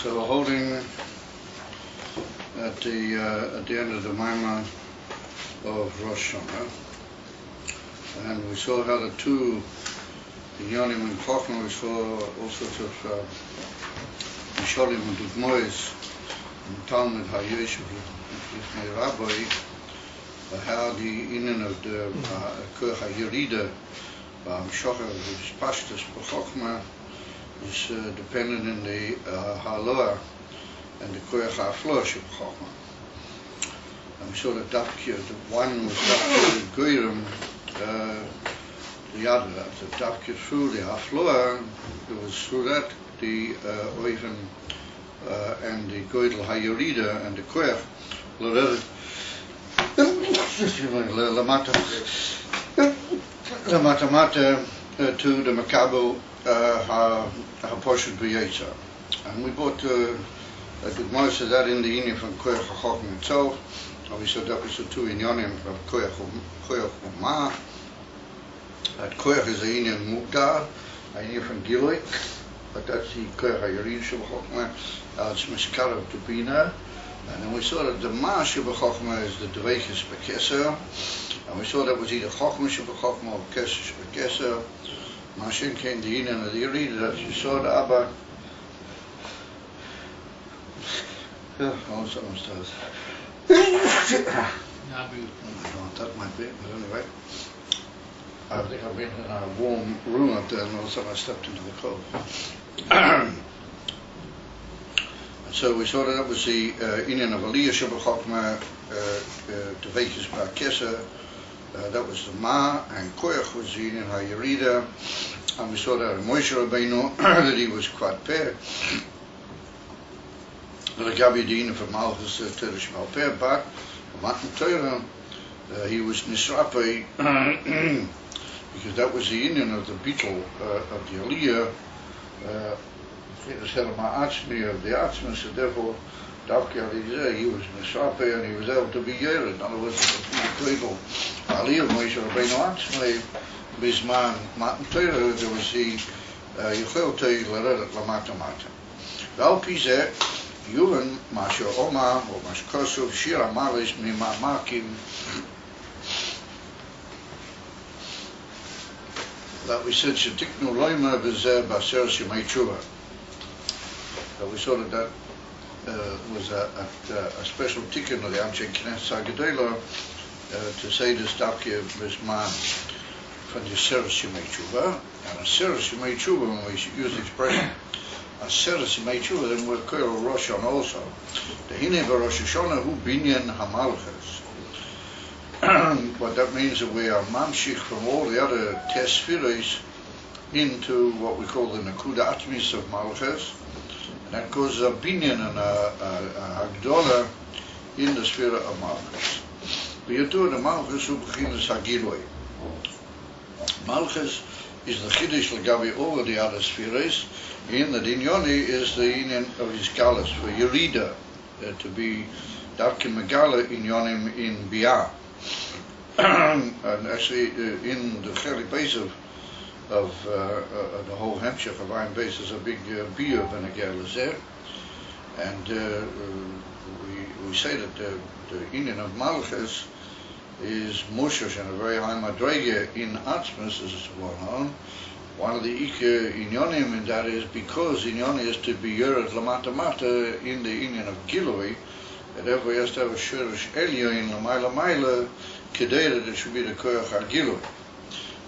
So we're holding at the end of the Maimon of Rosh Hashanah, and we saw how the two Inyanim and Chochmah, we saw all sorts of Mishalim and Dugmois and Talmud HaYeshiv Lifnei Rabbi, how the Inyan of the Koach HaYerida B'Hamshocha, which is Pashtus B'Chochmah, is dependent in the Haloah and the Koach HaFloah B'Chochmah. And we saw that Dafkir, the one was Dafkir Goyrim, the other, the Dafkir through the Hafloah, it was through that the Oiven and the Goydel HaYerida and the Koach Lamata to the Makabo HaPoshut B'Yetza. And we brought the most of that in the Inyan from Koach HaChochmah itself. And we said that was the two Inyanim of Koach Umah. That Koach is the Inyan Mukdar, an Inyan from Gilui, but that's the Koach HaYerid Sheb'Chochmah, it's Mishkarav to Bina. And then we saw that the Ma Sheb'Chochmah is the Dveikus B'Keser, and we saw that was either Chochmah Sheb'Chochmah or Keser Sheb'Keser. Mashin came the Inyan of the Yerid, that you saw the Abba. Also, that might be, but anyway. I think I've been in a warm room up there, and all of a sudden I stepped into the cold. So we saw that was the Inyan of Aliyah Sheb'Chochmah, Dveikus B'Keser, that was the Ma, and Koach was the Inyan HaYerida, and we saw that in Moshe Rabbeinu that he was quite fair. The Gabi Din for Malchus Teresh Malpeh, but Matan Torah he was Nisrape because that was the Inyan of the Beetle of the Aliyah. Of the Atzma, so therefore Davkir he was Nisrape and he was able to be Yered. In other words, the Koidel Aliyah Moshe Rabbeinu Atzma Bisman Matan Torah there was the Yichel Torah L'Redet Lamata Mata. Val Pizeh Yuvan Masha Oma or Mashkosov Shira Malis Mima Makim, that we said Shetiknu Loima Bezer Baser Shemay Tshuva. That we saw that was a special tikkun of the Amshei Knesset Hagedolah to say this Davkir Bisman from the Seres Shemay Tshuva, and a Seres Shemay Tshuva, when we use the expression a Seres Shemay Tshuva, then we'll call Rosh Hashanah also. The Hinei Rosh Hashanah Hu Binyan HaMalchus. What that means that we are mamshich from all the other Tesfiros into what we call the Nakuda Atmis of Malchus, and that causes a Binyan and a Hagdola in the sphere of Malchus. We do the Malchus who begins Hagiloi. Malchus is the Chiddush Lagabi over the other spheres. In the Dinyoni is the Inyan of his Galus for Yerida, to be Davkim Megala Inyonim in Biyah. And actually, in the Chelik base of the whole Hemshech of Iron Base is a big Biyah Ben Agelas there. And we say that the Inyan of Malchus is Moshesh and a very high Madrege in Atzmas, as it's well known. One of the Ike Inyonim in that is because Inyoni is to be Yered Lamata Mata in the Inyan of Gilui, and therefore he has to have a Shurish Elyo in Lamaila Maila Kedei that it should be the Koach HaGilui.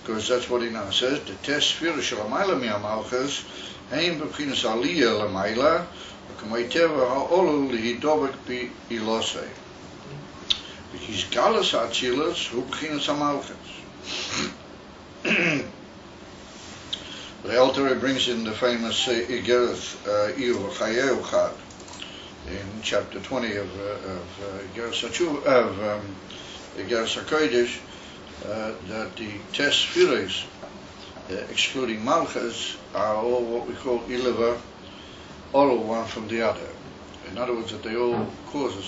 Because that's what he now says, the Tes Sphira Shel Lamaila Mi HaMalchus Hein B'Chinas Aliyah Lamaila V'Kamei Teva HaOlu Lihidobek Bi Ilosei. Because Galus HaAtzilas Hu B'Chinas HaMalchus. The Alter brings in the famous Igereth Iyuv Chayeu Chad in chapter 20 of Igereth HaKodesh that the Tesfiros, excluding Malchus, are all what we call Ileva, all one from the other. In other words, that they all cause a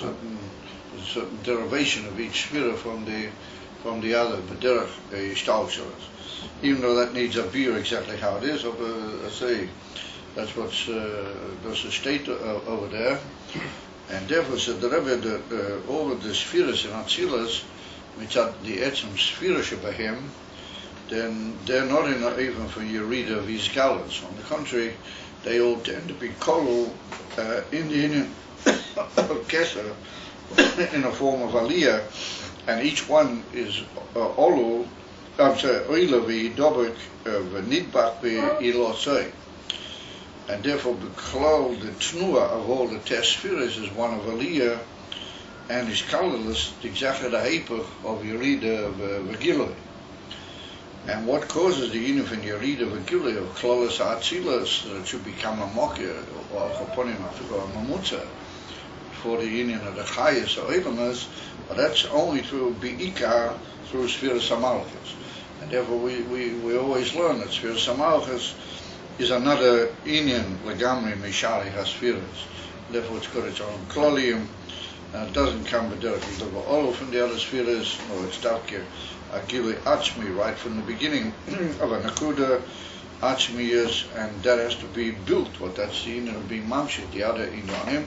certain derivation of each sphere from the other, B'derech Yishtalshalas. Even though that needs a view exactly how it is, I say That's what's that's the state over there. And therefore said the Rebbe that all of the spheres in Atzilus, which are the etzem sphere shebahem, then they're not even for Yerida Vizgalas. On the contrary, they all tend to be kolul in the union of Kesser in a form of Aliyah, and each one is Olul, I'm sorry, Oilavi, Dobek, V'nidbach, V'ilosei. And therefore, B'klal, the Tnua of all the test spheres is one of Aliyah, and is colorless, exactly the Hepech of Yerida V'giloi. And what causes the union from Yerida V'giloi of Klolos Atzilus that it should become a Mokya, or Chaponim, or a Mamutza, for the union of the Chayas or Ilamas, but that's only through Bi'ikar, through Spheres Hamalchus. And therefore we always learn that Spheres Hamalchus is another union, Legamri Mishari HaSpheres. Therefore it's got its own Klolium, and it doesn't come directly to the Olu from the other spheres, nor it's Davke Agili Atzmi, right from the beginning of a Nakuda Atzmi is, and that has to be built, what that's the union of being Mamshit, the other Inyanim.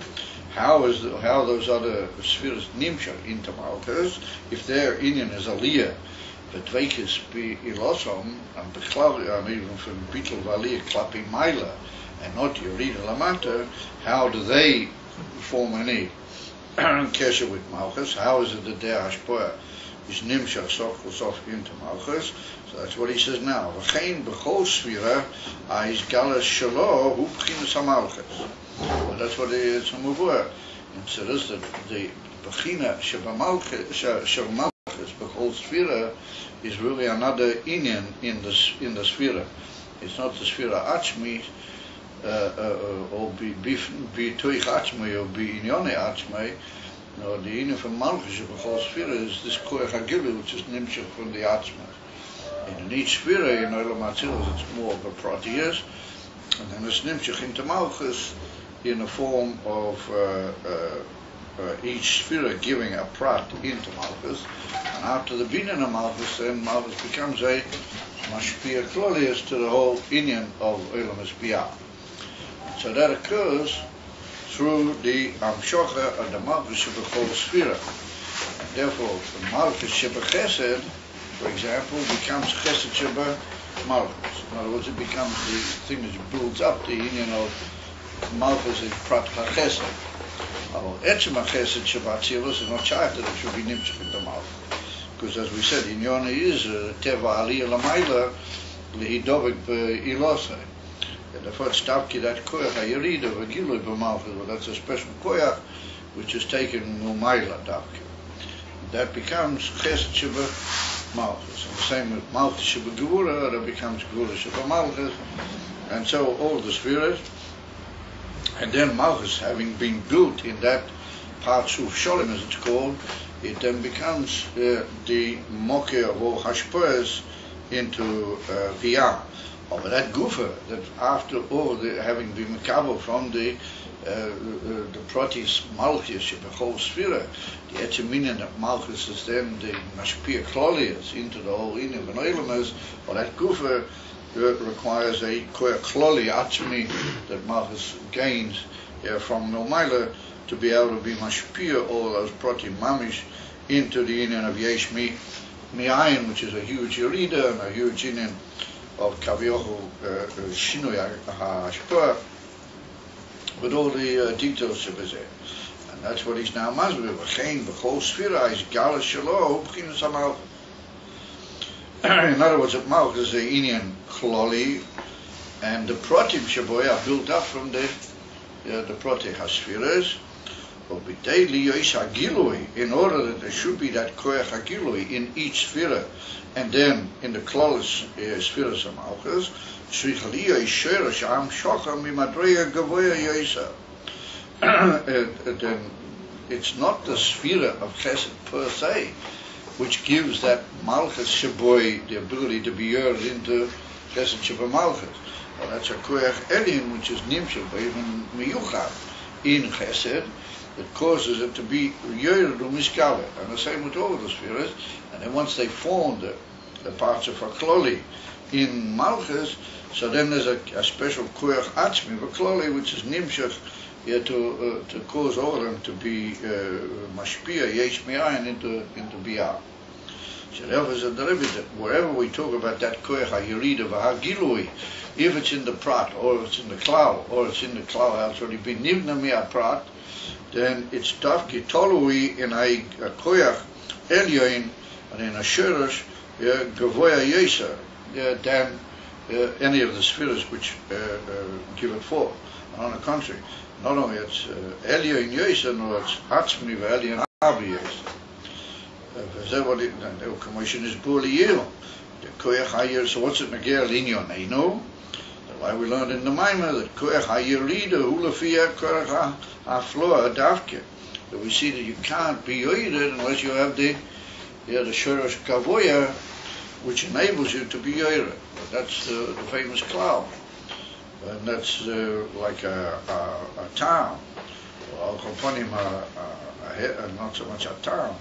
How those other spheres nimshar into Malchus, if their Inyan is Aliyah, but Dveikis be Ilosom, and Bechlav, and even from Beetle Valiyah Klapi Maila, and not Yerida Lamanta, how do they form any kesher with Malchus? How is it that their Hashpoah is nimshar sof into Malchus? So that's what he says now. V'chein b'chol sphira is galas shelo hu b'chinas hamalchus. Well, that's what it's a muvur. And so this that the b'china shebamalchus b'chol sphira is really another inyan in the sphira. It's not the sphira achmi or b'toich achmi or b'inyone achmi. No, the inyan from malchus b'chol sphira is this koyach hagilu, which is nimshach from the achmi. And in each sphira, in Olam Atzilus, it's more of a proteus, and then it's nimshach into Malchus in the form of each sphira giving a prat into Malchus, and after the binyan of Malchus, then Malchus becomes a mashpia klolius to the whole inyan of Olam Esbiyah. So that occurs through the amshocha of the Malchus Shebechol sphira. And therefore, the Malchus Shebechesed, for example, becomes Chesed Sheba Malchus. In other words, it becomes the thing that builds up the union of Malchus is Prat HaChesed. Etzem HaChesed Sheba Atzilus is not charted, it should be Nimtzach in the Malchus. Because as we said, Inyona is Teva Aliyah Lamaila Lehidovik Be'ilosai. And therefore it's Tavki that Koyach HaYerida V'gilui B'Malchus, well, that's a special Koyach which is taken Umayla Tavki. That becomes Chesed Sheba Malchus. And the same with Malchus Sheba Gevura, that becomes Gevura Sheba Malchus, and so all the spheres. And then Malchus, having been built in that Partsuf Sholem, as it's called, it then becomes the Mokeh of all Hashpoes into Viyah. But that Gufa, that after all having been Mekabel from the Protis Malchus, the whole sphere, the Etzeminian of Malchus is then the Mashpia Klolius into the whole Inyan of Noilamas, or that Gufa requires a Koya Kloli Atzmi that Malchus gains from Nomaila to be able to be Mashpia all those Protim Mamish into the Inyan of Yesh Mi'ayin, which is a huge Yerida and a huge Inyan of Kaviohu Shinui HaShpur, with all the details of it. And that's what he's now masbir. V'chein b'chol sphira is galas shelo b'chinas hamalchus. In other words, that Malchus is the Inyan Kloli, and the Protim Shaboy are built up from the Protei HaSphiras, but b'tei liyois hagilui, in order that there should be that koyach hagilui in each sphere, and then in the Klolis Sphiras of Malchus, then it's not the sphere of Chesed per se which gives that Malchus Shaboy the ability to be yearned into Chesed Sheba Malchus. Well, that's a Koyach Elin, which is Nimshel, even Miyuchad in Chesed, that causes it to be yearned to Miskale. And the same with all the spheres. And then once they form the parts of Hakloli in Malchus, So then there's a special koyach atzmi, v'kloli, which is nimshach, to cause Olam to be mashpia, yesh mi'ayin, into biyah. So therefore, said the Rebbe, that wherever we talk about that koyach ha'yirida v'ha'gilui, if it's in the prat, or if it's in the klal, or it's in the klal, it's already been nivna mi'at prat, then it's dafki tolui in a koyach elyoin, and in a shirish, gavoya yesa, than any of the spheres which give it forth. On the contrary, not only it's elyoin yesa, nor it's atzmi v'elyoin avi yesa. וזה what it, כמו שנסבור ליום, the koyach hayir, so what's it negir linyoneinu? Why we learned in the Maimah that koyach hayirida hu lefi koyach hafloa davke. That we see that you can't be yoyred unless you have the shorosh kavoya, which enables you to be yoyred. That's the famous cloud, and that's like a town, or not so much a town,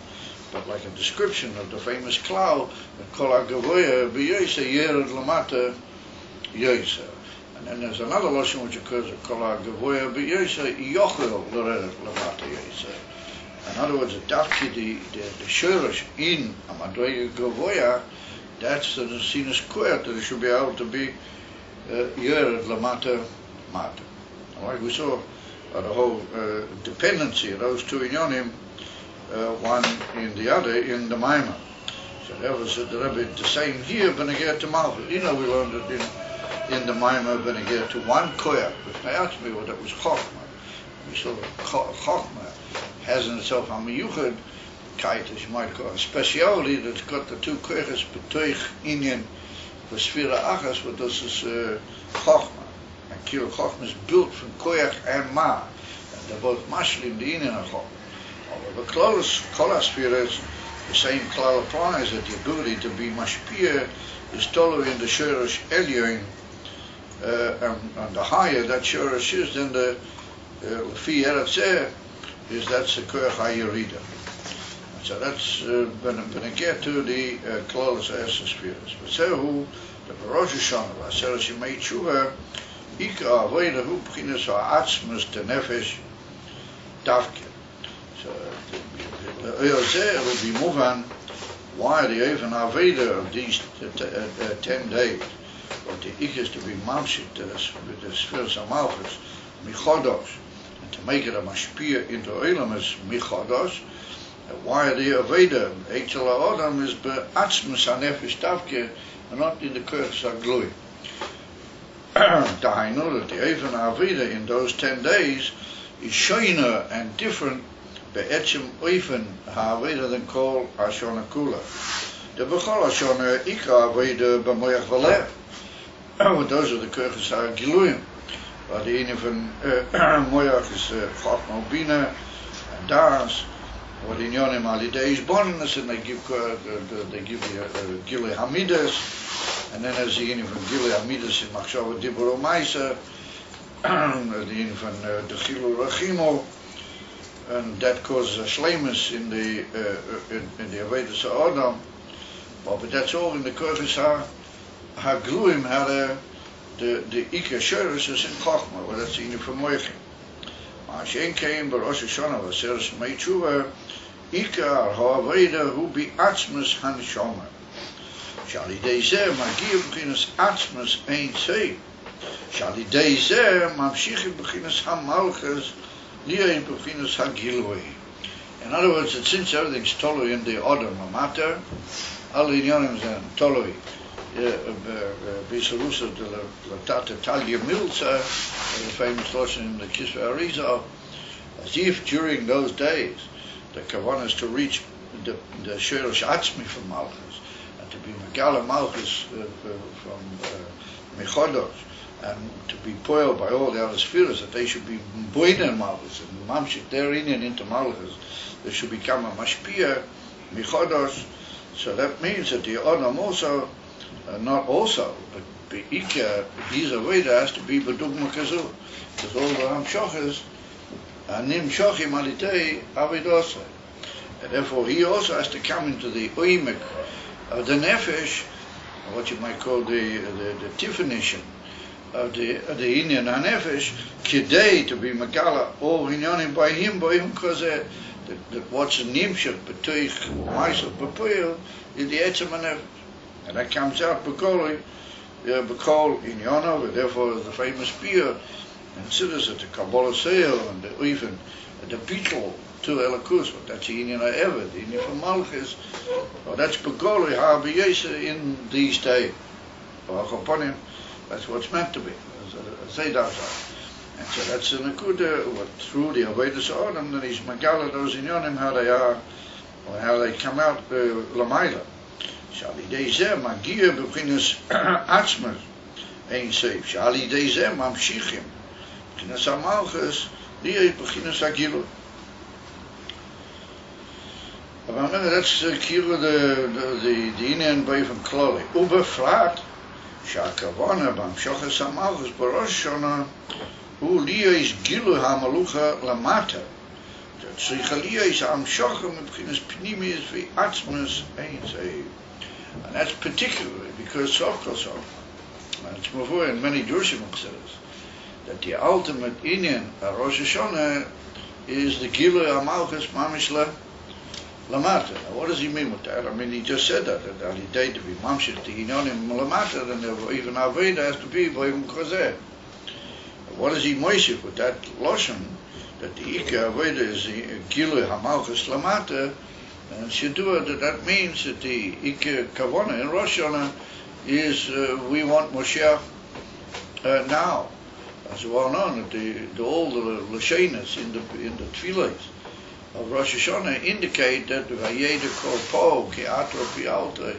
but like a description of the famous cloud, kol hagavoya b'yoseh yered lamata yoseh. And then there's another lashon which occurs at kol hagavoya b'yoseh yochel l'redet lamata yoseh. In other words, dafki the shirish in a madrega gavoya, that's the sinus koyach, that it should be able to be yered lamata mata. Like we saw the whole dependency of those two inyonim, one in the other, in the Maimah. So that was the Rebbe, the same here, Benegir to Malchus. We learned it in the Maimah, Benegir to one koyach, which they asked me, well, that was Chochmah. We saw that Chochmah has in itself a miyuchad kite, as you might call it, a speciality that's got the two koyachas, betoich inyan, v'sfira achas, but this is Chochmah. And Kilo Chochmah is built from koyach and ma, and they're both mashlim, the inyan of Chochmah. The Kolaspheres, the same klal applies, that the ability to be mashpia is tolu in the shirish elyoin, and the higher that shirish is, then the lefi eretzeh is that's the koyach hayirida. So that's when get to the klolos spheres. But so the Rosh Hashanah, Aseret Shemei Tshuva, Ika Avodah Hu B'chinas Ha'atzmus Tenefesh Davke. So it will be muvan why the even Aveda of these 10 days, but the ikis to be mamshit with the spheres of Malchus, michodos, and to make it a mashpia into Olam is michodos. Why the Aveda Eichel Ha'odam is be'atzmus hanefesh davke, and not in the koyach haglui. Dahainu that the even Aveda in those 10 days is shoiner and different be'etzim oifen ha'aveda than kol ha'shona kula. The b'chol ha'shona ika aveda b'moyach v'lev. Those are the koyachas ha'giluyim. But the ene van moyach is chachma bina and das. What in yonim alidei is bonus, and they give the gilui hamidas, and then there's the ene van gilui hamidas in machshava dibur u'maisa, the ene van the chilu rachimo. And that causes a shleimus in the Avedas Ha'odam. But that's all in the koyachas ha'gluim, the Ika Sherish is in Chochmah, well, that's the Inu from Moichin. Ma'ashen came, but Rosh Hashanah was Aseret Shemei Tshuva, Ika ha'aveda hu bi'atzmus haneshama. Shalidei zeh magir b'chinas atzmus ein sei. Shalidei zeh mamshichim b'chinas ha'malchus, in other words, that since everything's tolui in the Odom Amata, all the inyonim are tolui. Bisarusa de la Tata Talia Milza, the famous lesson in the Kisva Arizal, as if during those days the kavanah is to reach the Shirish Atzmi from Malchus, and to be Megala Malchus from Mechodos, and to be poiled by all the other spheres, that they should be boinen Malchus, and mamshik therein and into Malchus, they should become a mashpia, michodos. So that means that the Odom also, not also, but be'ika, his Aveda has to be bedugma kazu, because all the hamshoches, anim shochim alitei avedosai. And therefore he also has to come into the oimek of the nefesh, what you might call the definition of the Inyan HaNefesh, Kidei, to be Megala, or Inyanim by him, because that what's a Nimshach, B'tuich, Maisel, B'puyel, is the Etzem HaNefesh. And that comes out, B'kol Inyanov, and therefore the famous beer, considers it the Kabbalah Seil, and even the beetle to Elakus, but that's the Inyan HaEved, the Inyan from Malchus, well, that's B'kol HaBiyesa in these days. That's what it's meant to be. And so that's an Akuda, through the Avodas Adam, that he's Megala those Inyanim, how they are, or how they come out Lamaila. Shali Dezeh Magia B'chinas Atzmas Ein Seif. Shali Dezeh Mamshichim B'chinas HaMalchus Li'eh B'chinas HaGilui. Aber that's Kira the Inyan Beifem Kloli. Ubefrat שהכוונה בהמשוכס המלכוס בראש השנה הוא ליאס גילוי המלוכה למטה. צריכה ליאס המשוכה מבחינת פנימיס ועצמוס אין זה. And that's particularly because Sof Kol Sof, and it's before in many Durshim Chassidus, that the ultimate Inyan of Rosh Hashanah is the Gilui HaMalchus Mamish Lamata. Now, what does he mean with that? I mean, he just said that he day to be Mamshich the Inyanim Lamata, then even Aveda has to be Boim Chazeh. What does he moishif with that Loshen, that the Ika Aveda is the Gilui HaMalchus Lamata, and Shidua, that means that the Ika Kavona in Rosh Hashanah is we want Moshiach now. As well known, that all the Lashenas in the Tfilas of Rosh Hashanah indicate that Vayeda Kol Po, Ki Atro Pi Alta,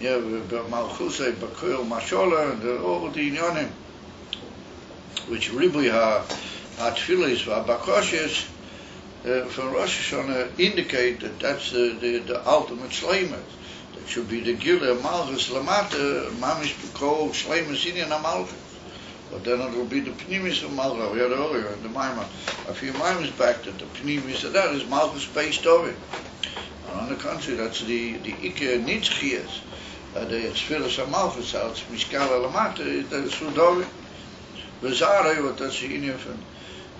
Malchusei Bakoil Mashola, and all the Inyanim, which Ribui HaTfilis VaBakoshes from Rosh Hashanah indicate that that's the ultimate Shleimus. That should be the Gilui Malchus Lamata, Mamish B'Kol Shleimus Inyan HaMalchus. But then it will be the Pnimis of Malchus. We had earlier in the Maimon, a few Maimons back, that the Pnimis of that is Malchus based over it. And on the contrary, that's the Ike Nitzchias, the Tzfilas of Malchus, that's Mishkala Lamata, that is Sudovit. Lazare, what that's the Inyan from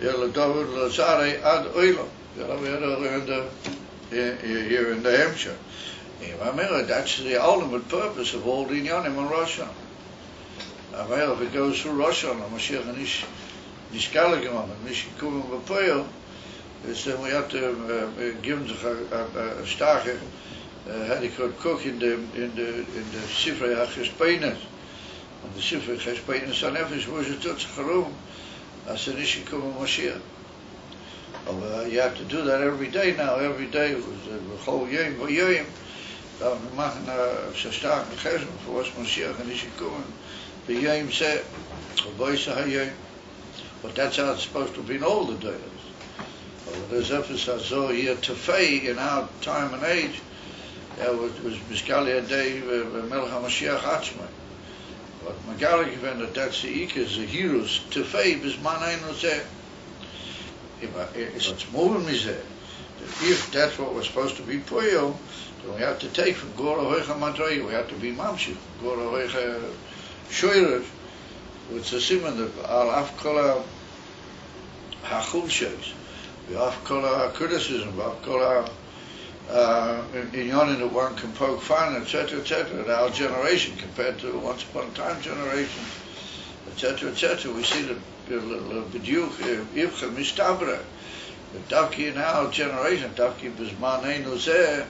David Lazare ad Oilo. We had earlier here in the Hampshire. That's the ultimate purpose of all the Inyanim in Rosh Hashanah. If it goes through Rosh Hashanah, Mashiach nicht Kala gemacht, nicht kommen B'Poel, then we have to give them a starke Hedikot Cook in the Sifrei HaChespeines. And the Sifrei HaChespeines HaNefesh was it tot geroem, as nicht kommen Mashiach. You have to do that every day now. Every day was B'chol Yom V'Yom. We machen so stark Chesed for us Mashiach and nicht kommen. The Yom said, but that's how it's supposed to be in all the days. There's emphasis here to Tefei in our time and age. Was Miskali Day Melech HaMashiach Atzmai. But Magali given that that's the Ikas, the heroes. Tefei Bisman Ein Nozeh. It's moving me there. If that's what we're supposed to be Puyo, then we have to take from Gora Hoicha Madrei. We have to be Mamshich. Gora Hoicha Shoyrev, it's a simon of al afkola hachulshes, the afkola criticism, afkola inyonin that one can poke fun, etc., etc. Our generation compared to once upon a time generations, etc., etc. We see the b'diuk ivcha mistabra, the davki in our generation, davki b'zmanei nozeh.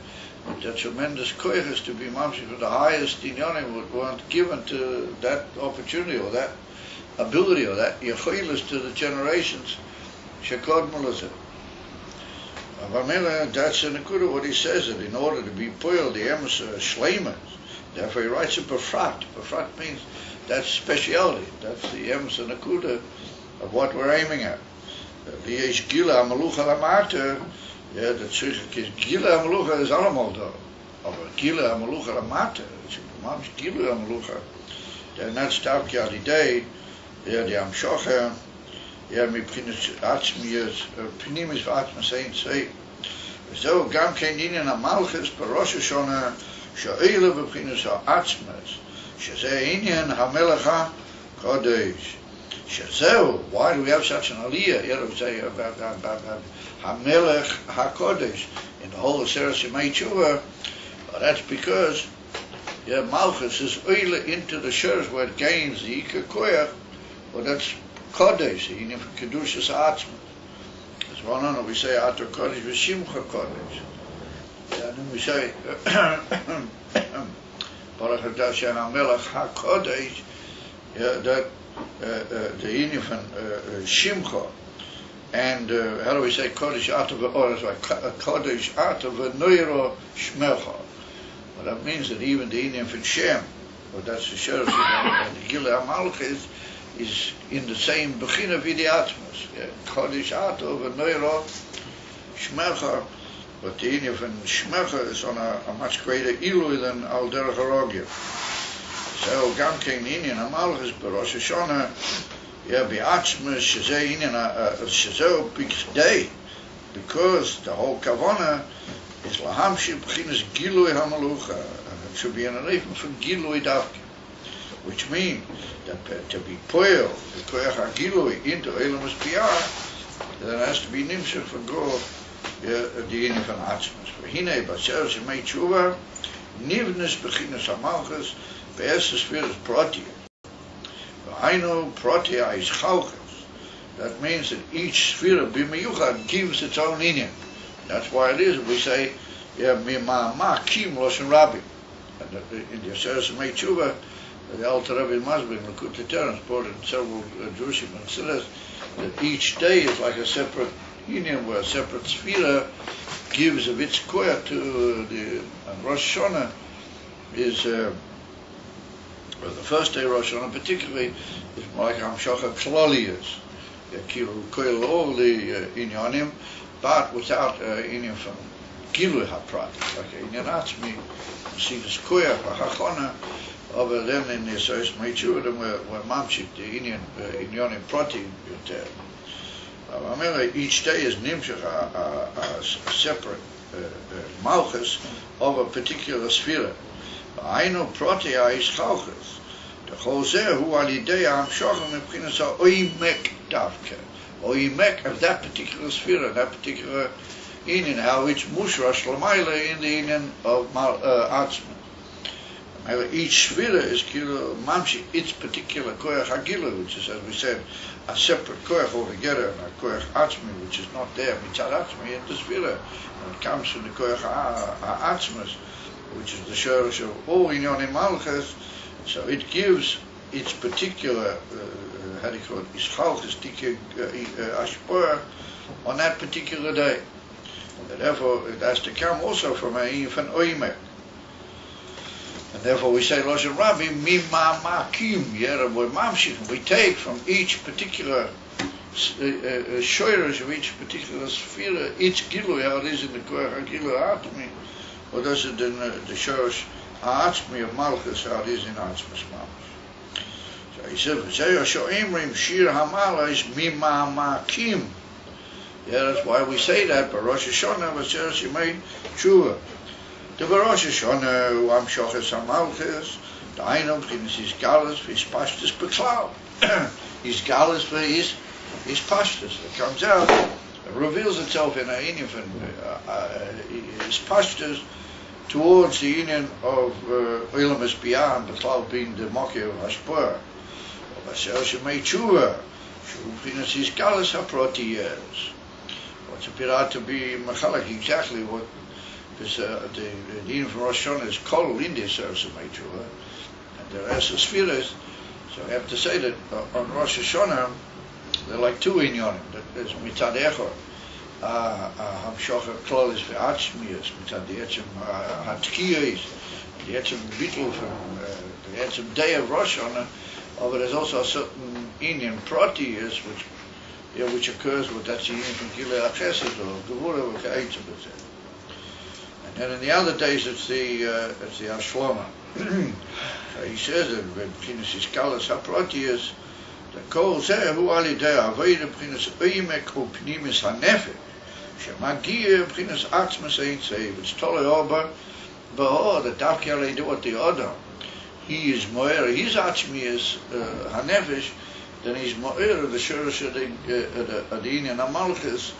The tremendous koyches to be mamshich for the highest inyanim weren't given to that opportunity or that ability or that yechilas to the generations shekod mulazeh. That's in the Kudu what he says, that in order to be poil the emes shleimas, therefore he writes a befrat. Befrat means that's speciality. That's the emes and the Kudu of what we're aiming at. The yesh gila malucha lamata. Ja, dat zeg ik, Gila Amelucha is allemaal daar. Maar Gila Amelucha Lamata, Mams Gila Amelucha. En dat staat ja die day, ja die Amshocha, ja met Atzmius, Pnimis Atzmius zijn twee. Zo, gam geen dingen aan Malchus, per Rosh Hashanah, she'ele beprinus Atzmius, she'zeh inyan hamelecha, HaKodesh. Shezeu, why do we have such an aliyah? Here we say about HaMelech HaKodesh in the whole Aseret Yemei Tshuva. Well, that's because Malchus is oile into the shores where it gains the Ika Koyach. Well, that's Kodesh, the Inim Kedushas Atzma. As well known, we say Ato Kodesh V'Shimcha Kodesh. And then we say Baruch Hashem HaMelech HaKodesh, that the Inim from Shimcha. And how do we say Kodesh Ato V'Oras? Kodesh Ato V'Noiro Shmecha. Well, that means that even the Indian from Shem, well, that's the Sheriff, and the Gilei HaMalchus is in the same Bechina Vidiatmos. Kodesh Ato V'Noiro Shmecha, but the Indian from Shmecha is on a much greater Ilui than Al Derech HaRogya. So, Gam Ken Indian HaMalchus, B'Rosh Hashanah, B'Atzmos, Shezeh Indian, Shezeh B'Kdei, because the whole Kavanah is lahamshi b'chinas gilui hamalucha, and it should be an arrangement for gilui davke, which means that to be poil the koyach hagilui into elamus piyah, there has to be nimshach for go the inyan from atzmas. V'hinei b'aseret yemei tshuva nivnes b'chinas hamalchus be'eses spheres protia. V'hainu protia is chalchus. That means that each sphere b'miyuchad gives its own inyan. That's why it is. We say, "Mimama kim loshen rabbi." In the Aseret Yemei Tshuva, the Alter Rebbe Masber in Likutei Teren brought in several Jerusalem and says that each day is like a separate union, where a separate sphere gives of its koyach to the Rosh Hashanah is the first day Rosh Hashanah particularly is more like Hamshacha Kloliyos, Kilu Koil all the inyanim, but without inyan from Gilui HaPrat, like inyan Atzmi, see this koyach HaChachona, over then in the Aseret Yemei Tshuva, then we're mamshik the inyanim prati yoter. Each day is nimshach a separate malchus of a particular sphere. Ainu protia is chalchus. The choseh hu alidei hamshachim mebchinas ha'oimek davke. Oimek of that particular sphere, that particular inyan, how it's mushrash l'mayla in the inyan of atzma. Each sphere is mamshik its particular koyach hagilu, which is, as we said, a separate koyach altogether, and a koyach atzmi, which is not there mitzad atzmi in the sphere. And it comes from the koyach ha'atzmas, which is the shorish of all inyanim malchus. So it gives its particular, how do you call it, ischalchus ashpor on that particular day. And therefore, it has to come also from a infant oimek. And therefore we say, Loshen Rabbi, mima makim, we take from each particular shoyrish of each particular sphere, each gilui, how it is in the koyach gilui atmi, or does it in the shoyrish atzmi of malchus, how it is in atzmas malchus. So he said, V'zeh sho'imrim shir hamala is mima makim. That's why we say that, but Rosh Hashanah, Aseret Yemei Tshuva. The Rosh Hashanah, Hamshachas HaMalchus, the Einam, his galus, his pashtus beklal. His galus for his pashtus that comes out, reveals itself in a inyan, his pashtus towards the inyan of Ilamas Biyah, and beklal being the Mokeh of Hashpur. Aseret Yemei Tshuva, Shuvchinas his galus haprotiyes. What's a bit hard to be machalak exactly what. Because the inyan from Rosh Hashanah is called in the Aseret Yemei Tshuva, and there are spheres. So I have to say that on Rosh Hashanah, there are like two inyanim. There's mitzad echor, hamshacha klolis ve'atzmiyos, mitzad the etzem hatkiyos, the etzem bittul from the etzem day of Rosh Hashanah. But there's also a certain inyan protiyos which occurs with that inyan from Gilei HaChesed or Gevurah or Ka'etzem. And in the other days, it's the Hashlama. So he says that b'chinas iskalas haprotiyos, the kol zeh hu alidei aveda b'chinas oimek upnimis hanefesh, shemagia b'chinas atzmas ein seiv. It's totally over, but the davke alei do what the other. he is mo'er, his Atzmius Hanefesh, then he's mo'er the Shorosh of the Inyan HaMalchus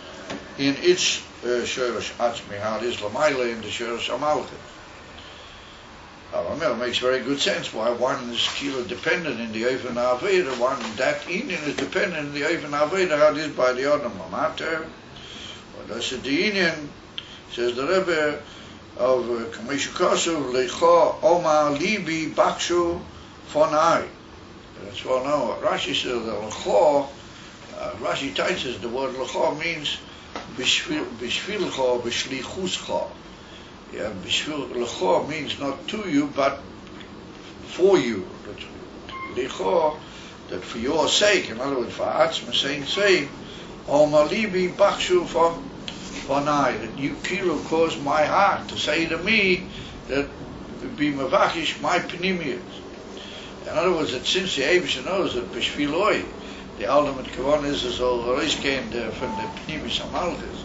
in its Shorosh Atzmi, how it is Lamaila in the Shorosh HaMalchus. It makes very good sense why one is kilo dependent in the Eifen HaAveda, one that Inyan is dependent in the Eifen HaAveda, how it is by the other Mamater. Well, that's the Inyan, says the Rebbe of Kameshu Kosuv, Lecho Oma Libi Bakshu Fonai. That's well known. Rashi says the Lecho, Rashi says the word Lecho means Bishvilcho, Bishlichuscho. Yeah, Bishvil Lecho means not to you, but for you. Lecho, that for your sake, in other words, for Atzma saying, Oma Libi Bakshu Fonai, that you kilo caused my heart to say to me that be mavakish my penimius. In other words, that since the Eibusha knows that b'shviloi, the ultimate kavan is always came from the penimis hamalchus,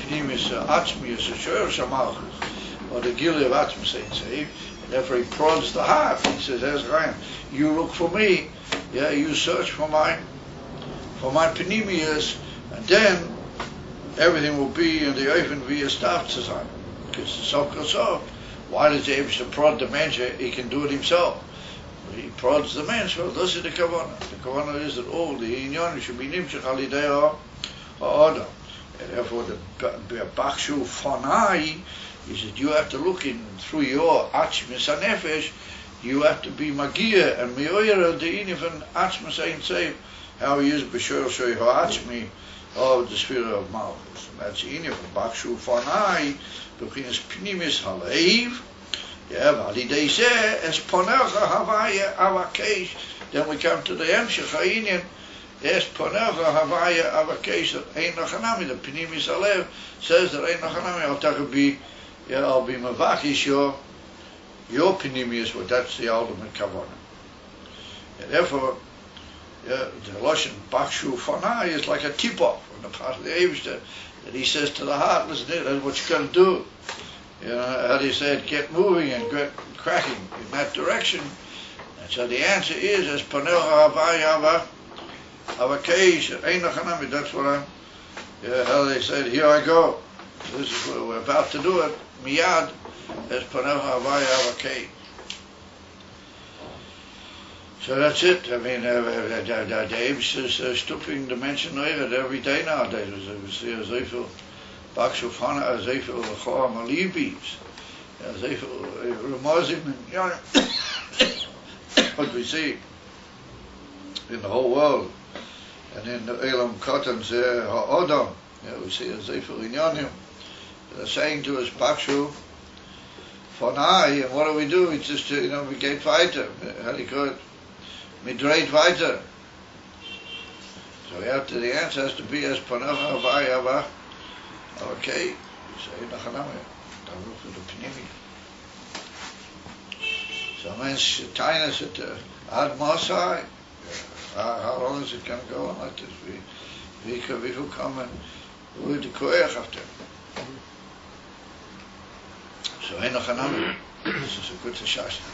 penimis atzmius ashur shamalchus, or the gili of atzma say, and therefore he prods the heart. He says, Ezraim, you look for me, yeah, you search for my penimius, and then everything will be in the Eifen via staff design. Because so why does the Eibusha prod the mensch? He can do it himself. He prods the mensch. Well, this is the kavanah. The kavanah is that all the inyan should be nimshach alidei ha'adam. And therefore the bakshu fonai is that you have to look in through your atzmis hanefesh. You have to be magia and meoyera the inyan atzmis ein seif. How he is b'shor shoy ha'atzmi of the sphere of Malchus. And that's the inyan of bakshu fonai. Bechinas pnimis haleiv. Yeah, validei zeh es ponercha havaya avakesh. Then we come to the Hemshech ha'inyan. Es ponercha havaya avakesh. That ein nachanami, the pnimis halev says that ein nachanami, I'll be mavakish your pnimius, but that's the ultimate kavanah. And therefore, the Lashon bakshu fonai is like a tip-off on the part of the Eibusha that he says to the heart, listen, that's what you got to do. You know, how do you say it? Get moving and get cracking in that direction. And so the answer is, as Panecha Havaya Avakesh, Einachanami, that's what how they said, here I go. So this is what we're about to do it. Miyad, as Panecha Havaya Avakesh. So that's it. I mean, the Eibusha is stopping the mention of it every day nowadays. We see a Zefil Bakshu Fana, a Zefil Lechoa Malibis, a Zefil Ramazim, what we see in the whole world, and in the Elam Kotans Ha'odam, we see a Zefil Inyanim. They're saying to us Bakshu Fanai, and what do? We just, we get weiter. How do you call it? Midraid weiter. So the answer has to be as Panacha Havaya. Okay, you say Nachanami. Don't look for the Pnimi. So means Tainus at Ad Mosai. How long is it going to go on like this? We will come and we the Koyach after. So Nachanami. This is a good discussion.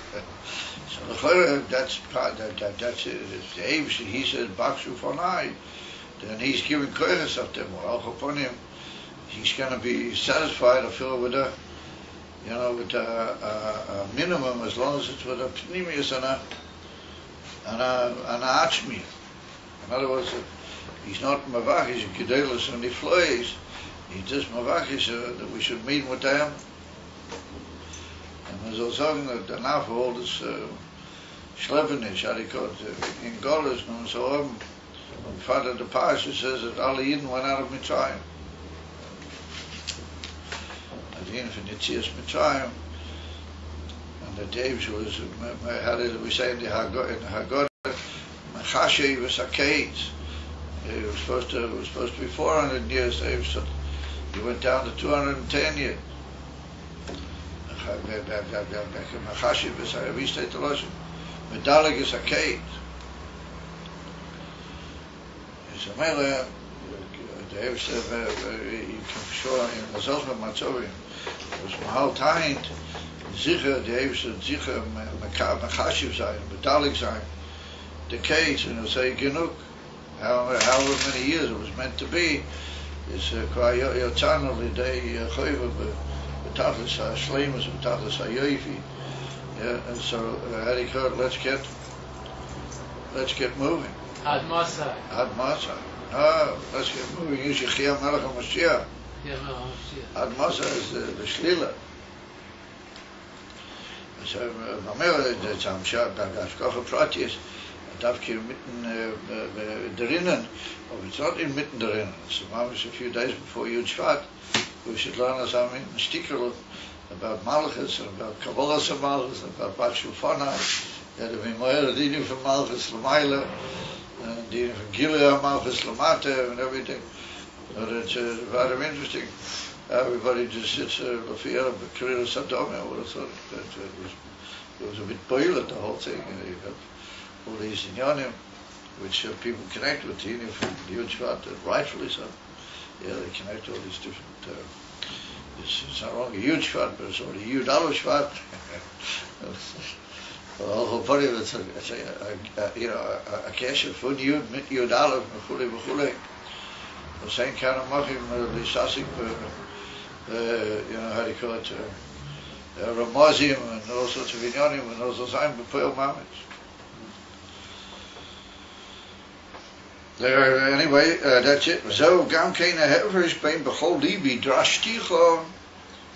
So that's it. If the Eibusha, he says Bakshu Fonai, then he's giving koyches of them. Well, upon him, he's going to be satisfied, I feel, with a minimum, as long as it's with a pnimius and a achmi. In other words, he's not mavakish and gedelis and niflois. He's just mavakish that we should meet with them. And there's also that the now for all this Schleppenish, how do you call it, in Golis, and so on. Father the Pasha says that all the Yidden went out of Mitzrayim. At the end of Nitzias Mitzrayim, and the Daves was, how did we say in the Haggadah, Machashe was Hakeids. It was supposed to be 400 years, so he went down to 210 years. Machashe was Hakeids. Medalig is Hakeids. So de heeft je kan verschoren zelfs met Matzovim. Dus mijn altijd zicher, die heeft zicher met gashiv zijn, betalig zijn. The case, and he'll say Ginuk, however many years it was meant to be, is qua Yotzana Lidei Choyva B'Tatlis HaShleimus B'Tatlis HaYoifi. Yeah, and so Eddie Kurt, let's get moving. Ad Masa. Let's get moving. Use Yechia Melech HaMashiach. Ad Masa is the Shlila. So, Mamela, that's Hamshach, Gashkocha Pratis. Dafke mitten drinnen, but it's not in mitten drinnen. So, a few days before Yud Shvat, we should learn us in Stikel about Malchus, and about Kabbalah of Malchus, and about Bat Shulfana, that have been more dinim from Malchus Lamaila, and dinim from Gilead Malchus Lamata, and everything. But it's very interesting. Everybody just sits the fear of the career of Sodom. I would have thought that it was a bit boiling, the whole thing. You have all these inyanim, which people connect with Tini from the Yud Shvat, rightfully so. Yeah, they connect all these different. It's not only Yud Shvat, but it's only Yud Aleph Shvat. Well, whole body of it's a kesher from Yud, mit Yud Aleph, mechule mechule. The same kind of machim, the sasik, how do you call it, Ramazim, and all sorts of inyanim, and all sorts of b'poel mamets. Anyway, that's it. So, Gam Keina Heverish Bein Bechol Libi Drashticha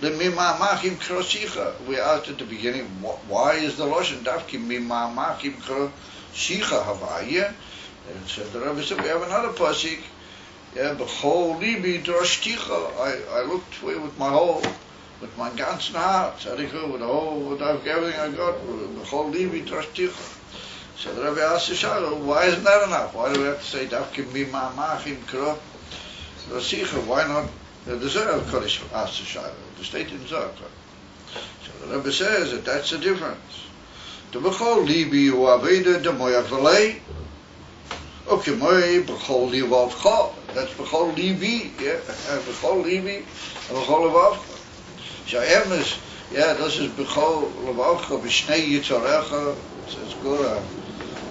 Lemima Machim Krosicha. We asked at the beginning, why is the Lashon Dafki Mima Machim Krosicha Havaya? And so the Rebbe said, we have another pasuk. Yeah, Bechol Libi Drashticha. I looked for you with my ganzen heart. With everything I got. Bechol Libi Drashticha. So the Rebbe asked the Shadow, why isn't that enough? Why do we have to say Dafkim Mima Machim Kro Rasicha? Why not the Zohar Kodesh asked the Shadow, the state in Zohar? So the Rebbe says that that's the difference. The Bechol Libi Uaveda de Moyach Valei. Okay, Moy Bechol Livavcha. That's Bechol Libi, yeah. Bechol Libi and Bechol Livavcha. So Emes, yeah, this is Bechol Livavcha, B'shnei Yitzarecha. It's good.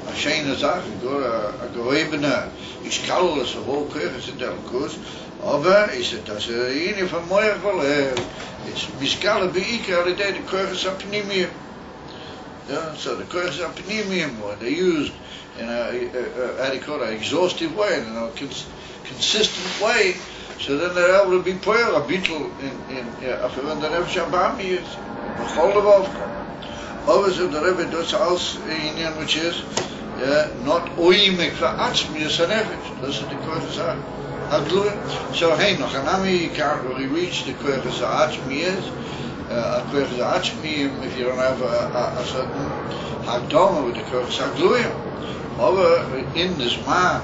A schöne Sache, a gehobene, ich kann das whole Kirche sind der Kurs, aber ist das eine von Moyach Valei. It's Miskala Beika, the Kirche Apnimium. Yeah, so the Kirche Apnimium were they used in a exhaustive way, in a consistent way, so then they're able to be poor a bittel in when the Rebbe Shabbat is the whole of obviously the Rebbe does also in which is not oimek for atzmius and nefesh. That's what the Kodesh Agluim. So hey, noch anami you can't really reach the Kodesh Atzmius. Kodesh Atzmium if you don't have a certain Hagdoma with the Kodesh Agluim. Over in this man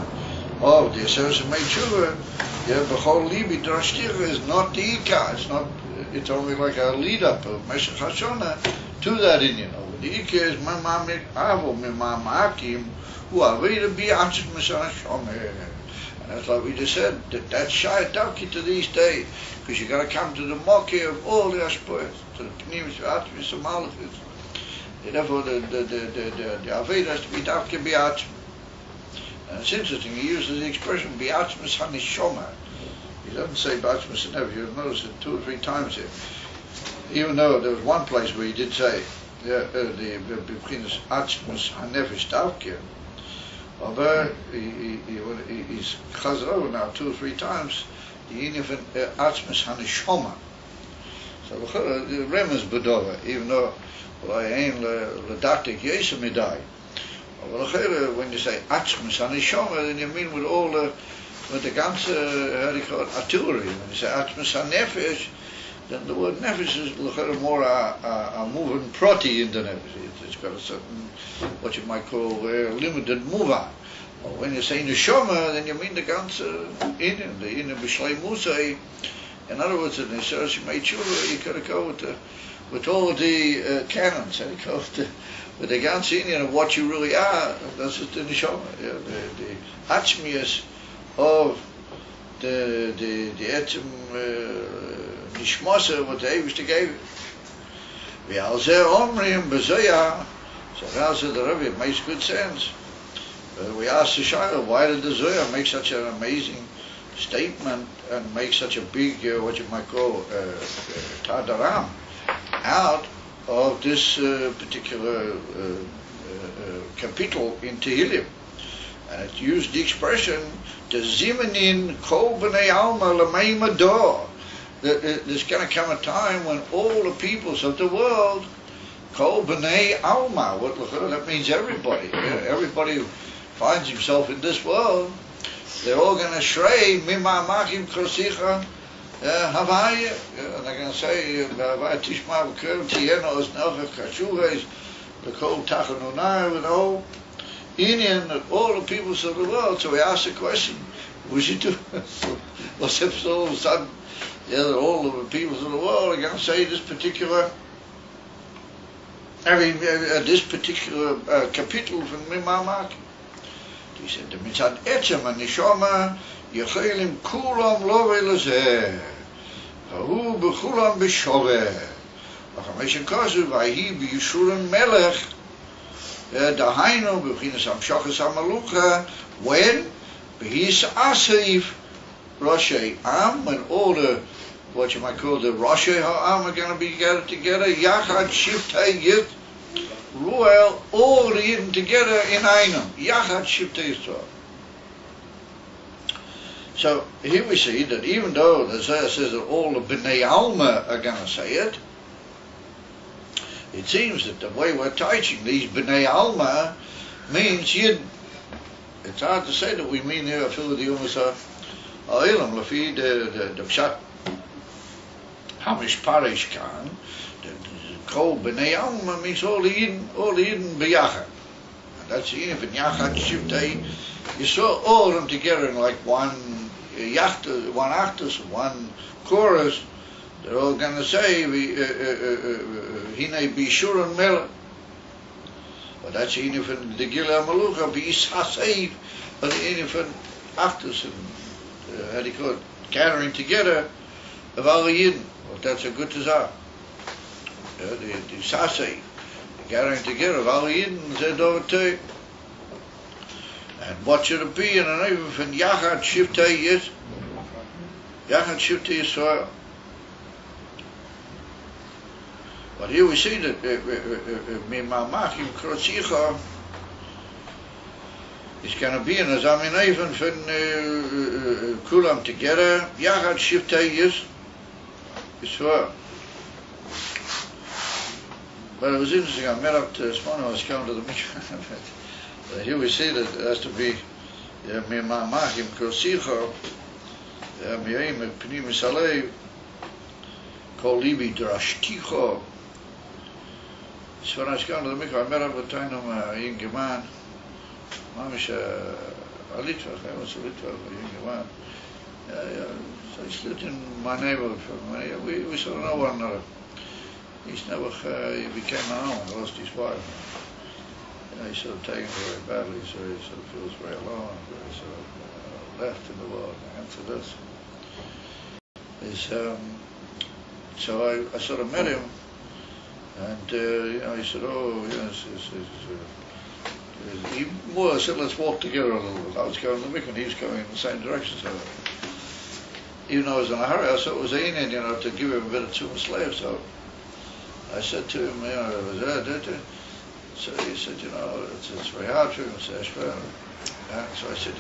of the Aseret Meitzuvah, Bechol Libi Drashticha is not the Ika. It's only like a lead up of Meshach Hashona to that Indian. The Ika is Mamamik Avo Mimamakim, who are ready to be Atzit Meshach. And that's like we just said, that's shy Dawki to these days, because you got to come to the Moki of all the Ashpoyas, to the Pnimis, Atmis, and Malachis. Therefore, the Aved has to be Dawki Biatz. And it's interesting, he uses the expression Biatzmas Hanishoma. He doesn't say Biatzmas Hanev. You'll notice it 2 or 3 times here. Even though there was one place where he did say the B'chinas Atzmas Hanefesh Davke. But he's chazed over now 2 or 3 times the Yinif Atzmas Hanishoma. So the Remes Bedova, even though I ain't Ladaktik Yesemidai. When you say Atzmas Hanishoma, then you mean with all with the ganze, how do you call it, Aturi. When you say Atzmas Hanefesh, then the word Nefesh is more a moving proti in the Nefesh. It's got a certain, what you might call limited mover. Or when you say Neshoma, then you mean the ganze Indian, the Indian B'Shlei Musay. In other words, in the Aseret Meitzuvah, you got to go with all the canons, and you go with the ganze Indian of what you really are. That's just the Neshoma, the Atzmius of the etzem nishmasa what the Eibishter gave. V'al zeh omrim b'zoya. So now said the Rebbe, it makes good sense. We asked the Shaila, why did the Zohar make such an amazing statement and make such a big, what you might call, tadaram out of this particular capital in Tehillim? And it used the expression, the zimenin kol b'nei alma l'mei mador. There's going to come a time when all the peoples of the world, kol b'nei alma, what that means everybody. Everybody who finds himself in this world, they're all going to stray, mima machim krosicha havaya. And they're going to say, havaya tishma v'kel tiyena os nelcha kashuves, l'kol tachanunai, with the whole Indian, all the peoples of the world. So we asked the question, what should do? What's if all of a sudden, all of the peoples of the world are going to say this particular this particular capital from Mimamak? He said, the mitzad etzem hanishama yechelim kulam lo velazeh hahu b'chulam b'shoveh v'chamesh kazu v'ahi b'yishurim melech dahainu b'chinas hamshachas hamalucha when b'his asif Roshei Am, when all the, what you might call the Roshei Ha'am are going to be gathered together, Yachad Shiftei Yit, Ruel, all the Yidden together in Einam, Yachad Shiftei Yisrael. So here we see that even though the Zohar says that all the B'nai Alma are going to say it, it seems that the way we're teaching these B'nai Alma means Yidden. It's hard to say that we mean here, I feel the Umasah, Oilam, Lafi, the Pshat Hamish Parish Khan, the Kol B'nai Alma means all the Yidden B'yachad. And that's the Yidden Yachad Shivtei. You saw all of them together in like one Yachtas, one Achtas, one chorus. They're all going to say, Hinei B'Shuran Melech. But that's the Yidden from the Gila Malucha, B'Is HaSeif, but the Yidden from Achtas and how do you call it, gathering together of all the Yidden. Well, that's a good tazar. The Sasei, the gathering together of all the Yidden, said over to. And what should it be in an even from Yachad Shiftei Yis? Yachad Shiftei Yisrael. But here we see that Mimamachim Krotzicha is going to be in a Zaminayven from Kulam together, Yachad Shiftei Yis, Yisrael. But it was interesting, I met up to this morning, I was coming to the mikveh. Here we see that it has to be Mimamachim Krosicha, Miyim Pnim Saleh, Kol Libi Drashticha. So when I was coming to the mikveh, I met up with Tainum Yingiman, Mamish a Litva, I was a Litva, a young man. So he lived in my neighborhood. We sort of know one another. He's never, he became my own, lost his wife. He's sort of taken very badly, so he sort of feels very alone, very sort of left in the world. And for this, so I sort of met him, and he said, oh, yes, he more or less said, let's walk together a little bit. I was going to the mikveh and he was going in the same direction. So even though I was in a hurry, I thought it was Indian, to give him a bit of too much slave. So I said to him, so he said, it's very hard for him to say, so I said,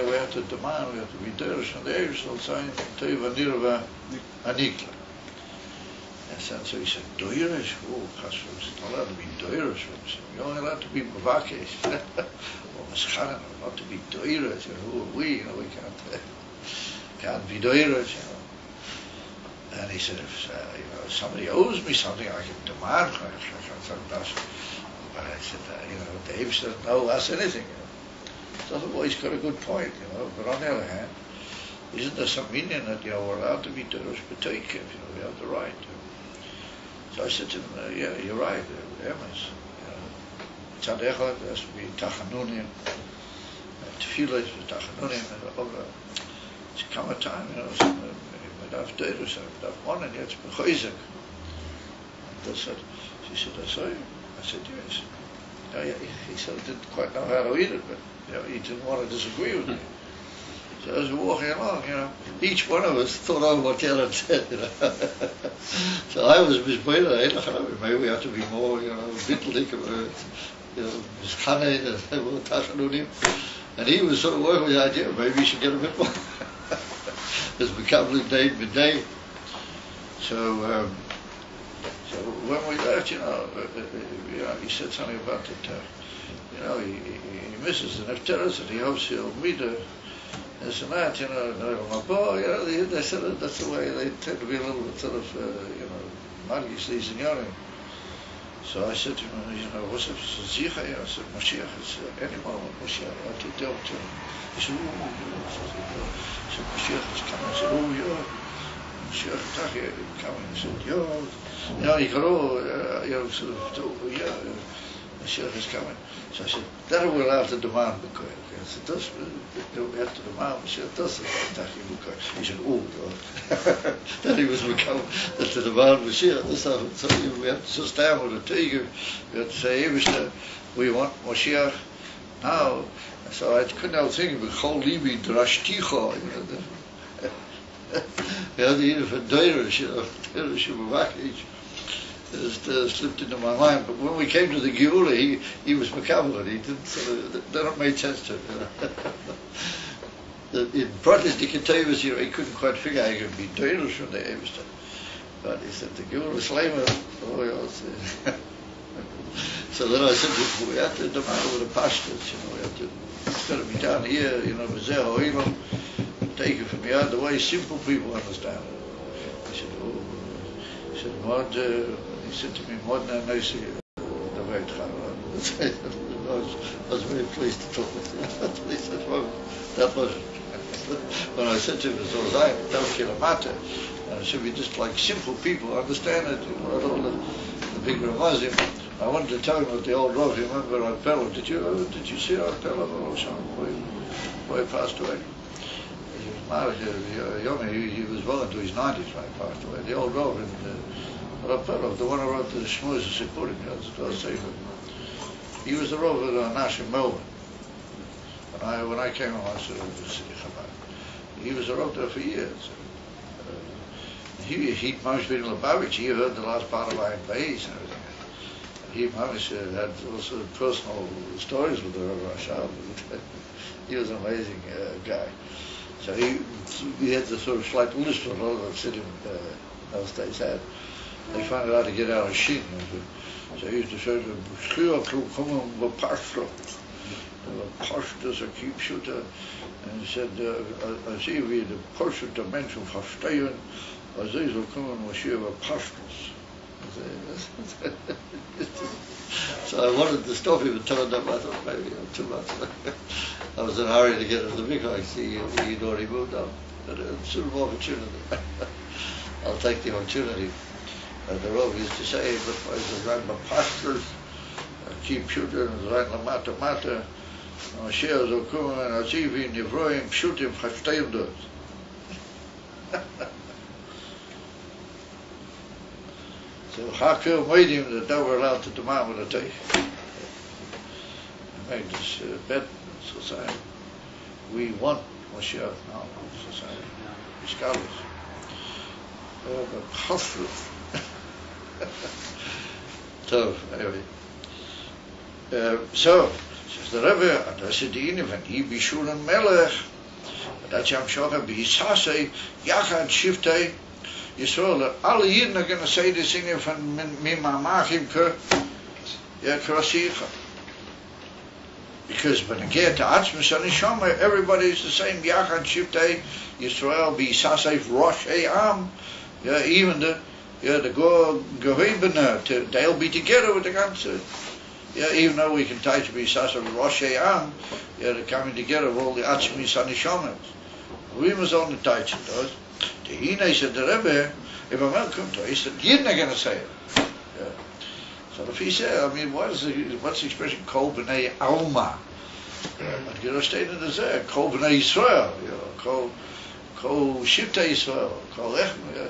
we have to demand, we have to be derish, and the Eirish will say, Teiva Anikla. And so he said, Doirish? Oh, Kasher, it's not allowed to be Doirish. You're only allowed to be Bavakesh. Or Mascharan, not to be Doirish. Who are we? We can't be Doirish. And he said, if somebody owes me something, I can demand. But I said, Dave doesn't owe us anything. So I thought, well, he's got a good point, But on the other hand, isn't there some meaning that, we're allowed to be Doirish, but take it, we have the right to. So I said to him, yeah, you're right, Emes. Tzad Echad has to be Tachanunim. tefillah v'tachanunim, over it's come a time, I've done it, I've won, and it's b'choizek. She said, I saw you. I said, yes. He said, I didn't quite know how to eat it, but he didn't want to disagree with me. So as we were walking along, each one of us thought over what the other said, So I was misbehaving. Maybe we have to be more, bitterlich about, Mischane and Tachanunim. And he was sort of working with the idea, maybe you should get a bit more. It's become midday. So when we left, he said something about that, he misses the Nefteris and he hopes he'll meet her. This and that, they said that's the way they tend to be a little bit sort of, magisch, these and So I said to him, what's up? I said, Mashiach, it's any moment, Mashiach. I took the opportunity. He said, I said, Mashiach is coming. I said, Mashiach Taki coming. He said, he got sort of, Mashiach is coming. So I said, that will have to demand Bukoy. I said, das we have to demand Mashiach, das Taki Bukoy. He said, then he was become that to demand Mashiach. So we have to sit down with the tiger. We have to say, we want Mashiach now. So I couldn't help thinking, B'chol Libi Drashticha. We had to eat it for Deirish, Deirish Ubavakich. It slipped into my mind, but when we came to the Geula, he was Makabal, he didn't that made sense to him. In Protestant Ketavas, he couldn't quite figure how he could be Deirish from the Eberstein. But he said, the Geula Slamer, So then I said, we have to demand with the pastors, we have to, instead of be down here, Bezer Oilam, take it from the other way, simple people understand it. He said to me, Modna Nasi, the way it I was very pleased to talk with him. He said, well, that was when I said to him, as well as don't kill a matter. And I said, we just like simple people understand it, not all the big Ramazim. I wanted to tell him what the old Rav, you remember Arpello, did you see Arpello before he passed away? He was married, he was well into his 90s when he passed away. The old Rav Arpello, the one who wrote the Shmuz Sipurim, he was the Rav of Nash in Melbourne. When I came along, I said, he was the Rav there for years. He'd most been in Lubavitch, he heard the last part of Ayin Beis and everything. He had also personal stories with the Rav Rashab. He was an amazing guy. So he had the sort of slight list of all that Siddim those days had. They found out how to get out of Shin. So he used to say, the pashtas a keep shooter. And he said, I see we the Pashut the Menschen verstehen, als sie so kommen, Moshiach pashtas. So I wanted to stop him and tell him, I thought maybe too much. I was in a hurry to get into the big house. He'd already moved on. But it's sort of opportunity. I'll take the opportunity. The Rav used to say, but I was around the pastors, keep shooting, around the mata, Moshiach so kommen, als sie wie in Nevroim, pshutim, verstehen dort. So Hakel made him that they were allowed to demand with a take. He made this bet in society. We want Moshiach now in society. The scholars. But Chasruf. So, anyway. So, says the Rebbe, and I said, when he be Shulam Melech, that Yam Shocha be Hisasei, Yachad Shiftei, Yisrael, alle Yidden are going to say this thing from Mimamachim Krasicha. Because when I get to Atzmus and Neshama, everybody is the same. Yachad Shiftei, Yisrael, be Hisasei, Rosh Am. Even the Gohebena, they'll be together with the Ganze. Even though we can tie to be Hisasei, Rosh Am, they're coming together with all the Atzmus and Neshamas. We must only tie to those. The Hine said the Rebbe, if a man comes to it, he said, Yidden are going to say it. So if he said, what's the expression, Kol B'nei Alma? but steht in der Kol Bnei Yisrael, Kol Shivtei Yisrael, Kol Echme,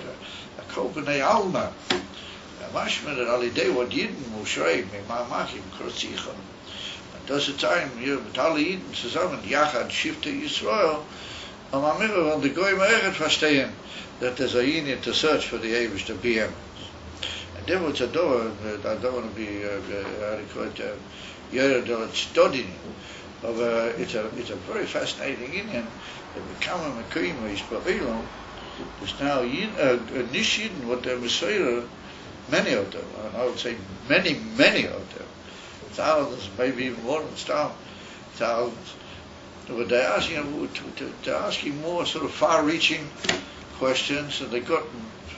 Kol Bnei Alma. Manchmal der alle Idee, what Jeden muss schreiben, mit Ma'amachim, Krotzichon. Und das ist ein, hier mit alle Jeden zusammen, Yachad Shivtei Yisrael, und man will, wenn die Goyim echt verstehen, that there's a union to search for the Eivish to be eminence. And there was a door, I don't want to be, how do you call it, Yeredel Stodin, of it's a very fascinating Indian. They become a Mekima, Babylon. There's now a Nishin, what they're Messiah, many of them, and I would say many of them, thousands, maybe even more than thousands. But they're asking more sort of far-reaching questions, and they've got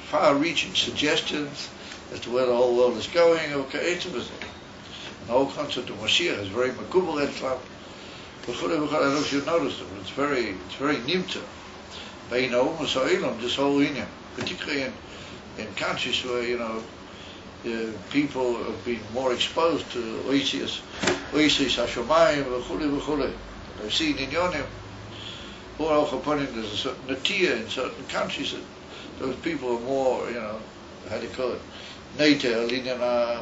far-reaching suggestions as to where the whole world is going. Okay, it's and the whole concept of Mashiach is very makubal Islam. I don't know if you noticed it, but it's very nimta. Bein ha'umas ha'olam, this whole union, particularly in countries where people have been more exposed to oasis hashomayim v'chule. They've seen in Yonim, there's a certain natia in certain countries that those people are more, how do you call it, nater, linyan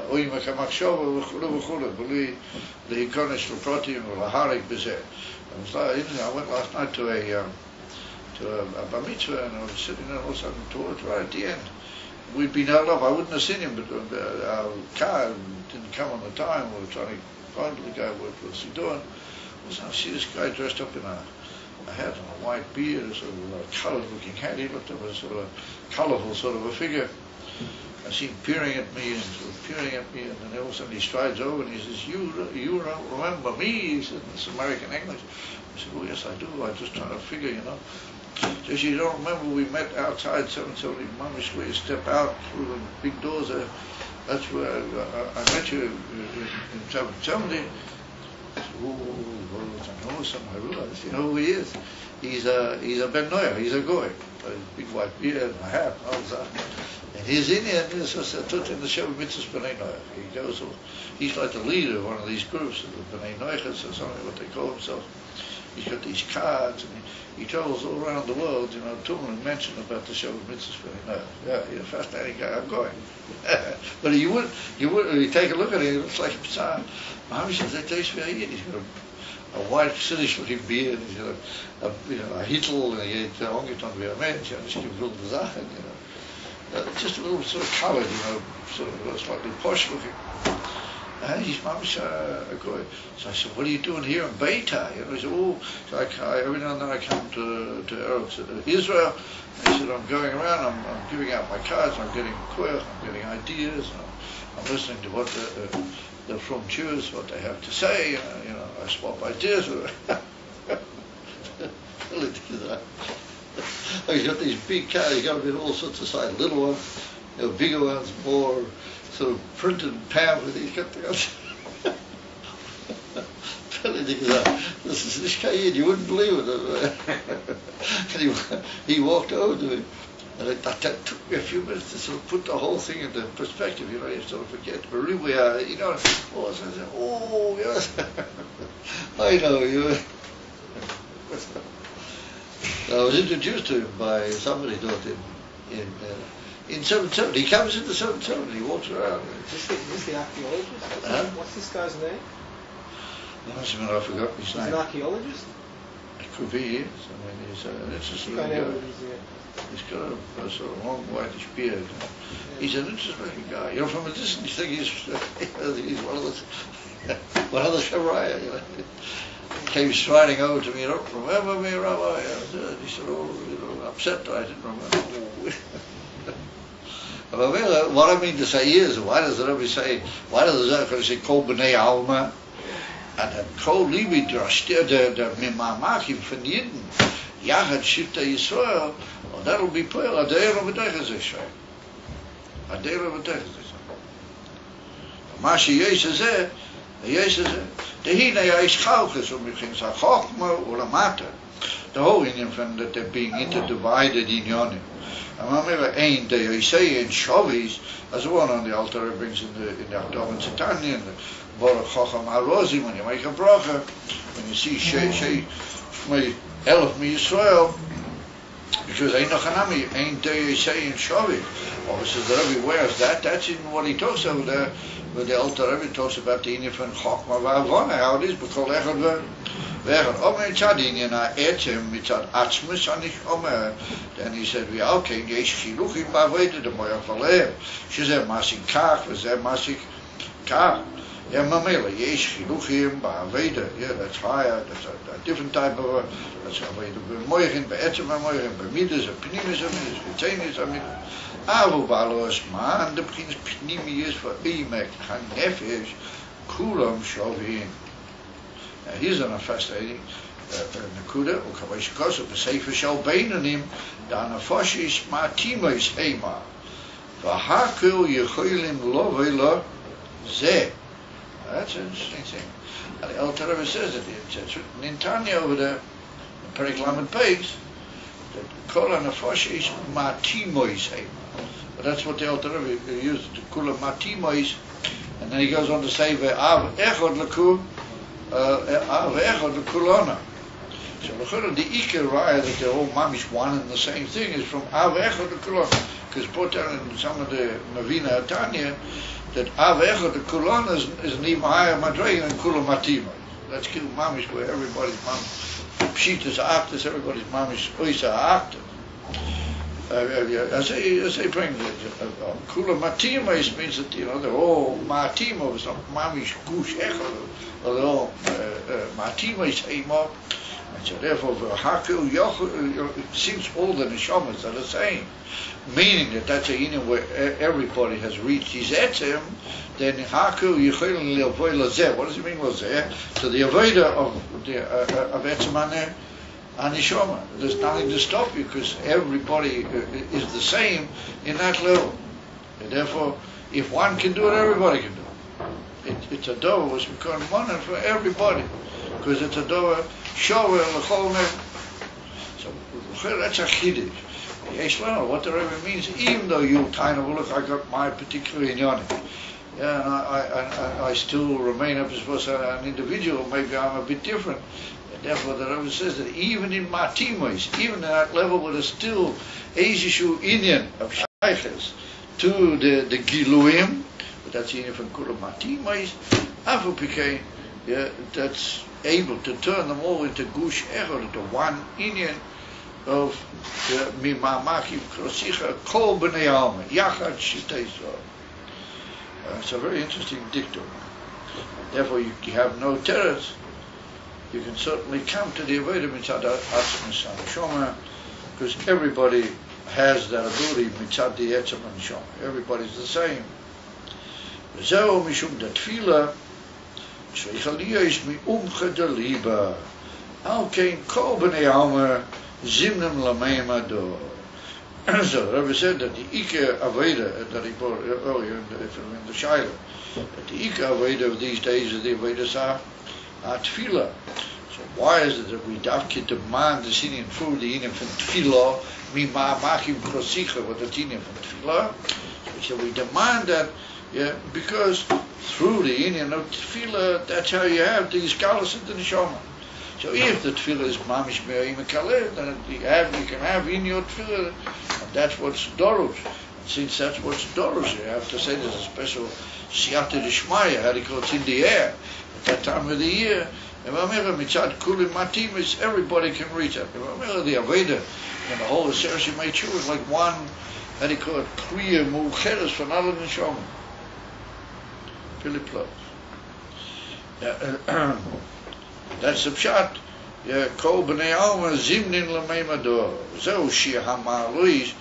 oima kamakshova v'chule, b'li l'hikonesh l'protim v'laharik b'zeh. I went last night to a bar mitzvah, and I was sitting there all of a sudden towards right at the end. We'd been held up. I wouldn't have seen him, but our car didn't come on the time. We were trying to find the guy what was he doing. I see this guy dressed up in a hat and a white beard, sort of a coloured-looking hat. He looked like a sort of a colourful sort of a figure. I see him peering at me, and then all of a sudden he strides over and he says, "You don't remember me?" He said, in this American English. I said, "Oh yes, I do. I'm just trying to figure, So you don't remember we met outside 770 Mamish, where you step out through the big doors there. That's where I met you in 770. I said, I know some. I realized, who he is. He's a Ben Noyer, he's a goy. A big white beard and a hat and all that. And he's Indian, he's just in the Sheva Mitzvahs B'nai Noyer. He's like the leader of one of these groups, the B'nai Noyers or something, what they call themselves. He's got these cards, and he travels all around the world, Tumlin mentioned about the Sheva Mitzvahs B'nai Noyer. Yeah, he's a fascinating guy, I'm going. But you take a look at him, it looks like a Psalm. Mamish says, he's got a white, Siddish-looking beard, he's got a hittel, and he had ongeton wie a Mensch, wilde Sachen, just a little sort of coloured, sort of slightly posh-looking. And he's Mamish a guy. So I said, "What are you doing here in Beta?" He said, so every now and then I come to Israel. And he said, "I'm going around, I'm giving out my cards, I'm getting koyach, I'm getting ideas, I'm listening to what the from Jews, what they have to say, I swap ideas with them." He's got these big cards, he's got them in all sorts of sizes, little ones, bigger ones, more sort of printed pamphlet. He's got the this is this guy, you wouldn't believe it. And he walked over to him. And that took me a few minutes to sort of put the whole thing into perspective, you sort of forget. But really, yes, I know you. I was introduced to him by somebody taught him in 770. He comes into 770, he walks around. Is this the archaeologist? What's this guy's name? I forgot his name. He's an archaeologist? It could be, yes. He's an interesting guy. He's got a sort of long whitish beard. Yeah. He's an interesting guy. From a distance you think he's one of the Shemariah. He came striding over to me, "You don't remember me, Rabbi?" He said, upset that I didn't remember. What I mean to say is, why does the Zohar say, Kol B'nai Alma? And the Kol Libi, der Mimamachim von Yidden, Yachad Shivtei Yisrael, and that'll be Poel, Adeir V'Deiches Yisrael. Adeir V'Deiches Yisrael. Mashi Yeshe Zeh, Dehine Yish Chalches, Michin Chachma Ulamata. The whole Indian from that they're being interdivided in Yonim. And remember, Ein De Yisei and Shovis, as one on the altar brings in the Akdom and Satani, and the Baruch Chacham HaRozi, when you make a bracha, when you see Shmei Elf Mi Yisrael, because ain't no Hanami, ain't they saying Shavit. Obviously the Rebbe wears that. That's in what he talks over there, where the Alter Rebbe talks about the Inyan from Chokma V'Avona, how it is, because Echad V'Echad. Omer Mitzad Inyan Ha'etzem Mitzad Atzmus HaNishoma. Then he said, okay, Yesh Chiluchim Ba'Aveda, the Moyach V'Alev. Shezeh Masik Kach, V'zeh Masik Kach. Yeah, Mamela, Yesh Chiluchim Ba'Aveda. Yeah, that's higher, that's a different type of that's Aveda. Moyachin Ba'etzem Moyachin Ba'midas, Pnimis Amidas, V'teinis Amidas. Avu Balos Man, the Prince Pnimi is for Imek, Han Nefesh, Kulam Shovin. Here's a fascinating Nakuda, Ukavish Kosov, the Sefer Shal Bainanim, Dana Foshish Matimois Hema. Vahakul Yechoilim Lovela Ze. That's an interesting thing. And the Alter Rebbe says it, it's written in Tanya over there, Periklamet Peis, that Kol HaNefoshish Matimois Hema. But that's what the Alter Rebbe used, to Kula Matimois, and then he goes on to say Ve'av Echod L'Ku, Av Echod L'Kulona. So the Iker Raya that they're all mamish one and the same thing is from Av Echod L'Kulona, because put down in some of the Mavina Tanya that Av Echod L'Kulona is an even higher madrega than Kula Matimois. That's Kil mamish where everybody's mamish Pshitas Actus, everybody's mamish Oisa Actus. As they bring Kula Matimos means that, they're all Matimos, not Mamish Gush Echad, or they're all Matimos Eimah. And so therefore, Hakil Yochel, since all the Neshamas are the same, meaning that that's a union where everybody has reached his etzem, then Hakil Yochel Le'avoy Lazeh. What does it mean Lazeh? To the avoider of etzem Anishoma. There's nothing to stop you because everybody is the same in that level. And therefore, if one can do it, everybody can do it. It's a dover was become one for everybody because it's a dover shower l'chol nefesh. So that's a chiddush. Yeshlemer, what the Rebbe means, even though you kind of look, I got my particular inyanim. Yeah, and I still remain up as an individual. Maybe I'm a bit different. Therefore, the Rebbe says that even in Matimois, even at that level, where there's still Eishishu Inyan of Shayches to the Giluim, but that's Inyan from Kula Matimois, Afu Pikein, that's able to turn them all into Gush Echad, into one Inyan of Mimamakim Krosicha, Kol B'nei Alma, Yachad Shitei Zohar. It's a very interesting dictum. Therefore, you have no terrors. You can certainly come to the Avodah Mitzad Atzmus HaNeshama, because everybody has that ability Mitzad the Etzem HaNeshama. Everybody's the same. V'zeu mishum da tefila, sheicha liyesh mi'umcha da liba, al kein kol b'nei alma zimnem lameim ado. So the Rebbe said that the Ika Avodah that he brought earlier in the Shaila, that the Ika Avodah of these days is the Avodah Tefillah. So why is it that we dafke demand the Indian food, the Indian from Tefillah, mima'amakim krosicha, what the Indian from Tefillah? So we demand that, because through the Indian of Tefillah, that's how you have these galas in the Neshama. So if the Tefillah is mamish me'im kaleh, then you can have in your Tefillah, and that's what's dorush. And since that's what's dorush, you have to say there's a special siyata d'shmaya, how do you call it, it's in the air. At that time of the year, Mitzad Kulim Matimis, everybody can reach it. The Aveda and the whole Asher Shemay Tshuva is like one, how do you call it, Kriya Mu'cheres for Nala Neshama. Philip Love. That's the Pshat. Kol B'nei Alma Zimnin L'mei Mador. Zeu Shir HaMa'alois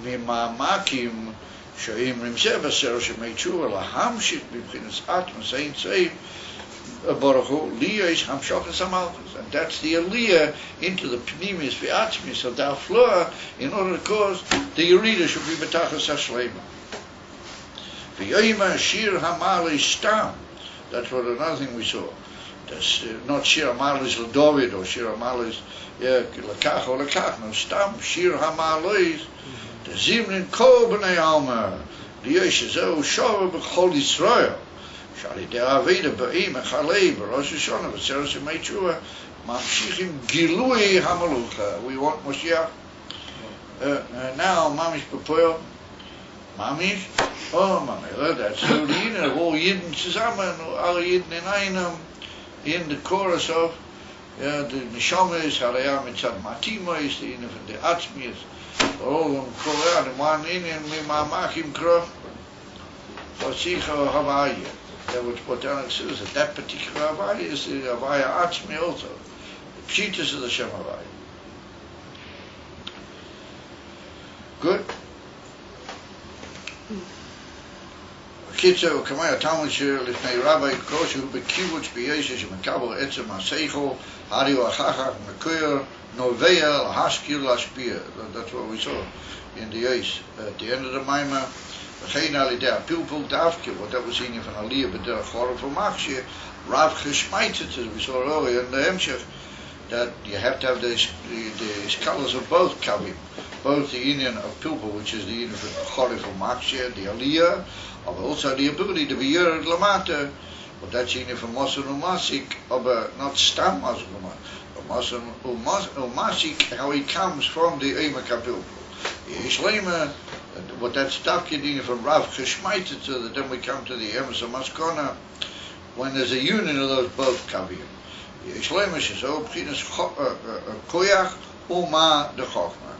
Mima'amakim Shoim Rimzeh Asher Shemay Tshuva Lahamshik B'bchinas Atmas Ein Tzei Baruch Hu, Liyah Hamshachas Hamalchus, and that's the Aliyah into the Pnimis V'atzmis of the Aflua, in order to cause the Yerida should be B'tachas HaShlema. V'yoyima Shir Hamalei Stam, that's what another thing we saw. That's not Shir Hamalei L'Dovid or Shir Hamalei L'Kach or L'Kach, no Stam, Shir Hamalei, the Zimnin Kol B'nei Alma, Liyah Shezeu Shova B'chol Yisrael, שעל ידי האבידה באים מחלי בראש השונה וצרס ימי תשובה ממשיכים גילוי המלוכה. We want Moshiach. Now mamish bepeuer mamish mami, that's so the Inen, all Yidden zusammen, alle Yidden in einem, in the chorus of the Neshamas, Haraya Mitzad Matima is the Inen von der Atzmias, all of Korea, the one Inen, Mimamachim Krof, Vasicha Havaya. That was what Alex says, that particular Havaya is the Havaya Atzmi also, the Pshitas of the Shem Havaya. Good. קיצר, וכמו התלמוד שלפני רבי קושי הוא בקיבוץ בישע שמקבל עצם השכל, הרי הוא אחר כך מקור נובע להשכיל להשפיע. That's what we saw in the Ace at the end of the Maimah. וכן על ידי הפלפול דווקא, what that was in van Aliyah בדרך חורף ומחשי, רב geschmeitet, as we saw earlier in the המשך, that you have to have the scholars of both kavim, both the Indian of Pilpul, which is the Indian of Chorif or Makshir, the Aliyah, but also the ability to be Yered Lamata, but that's Indian from Mosan Umasik, but not Stam Mosan Umasik, how he comes from the Eimah Kapilpul. Yishlema, but that's Dafki Indian from Rav Cheshmaitet, so that then we come to the Emes of Maskona, when there's a union of those both kavim. Yishlema is so, Pchinas Koyach, Uma de Chochma.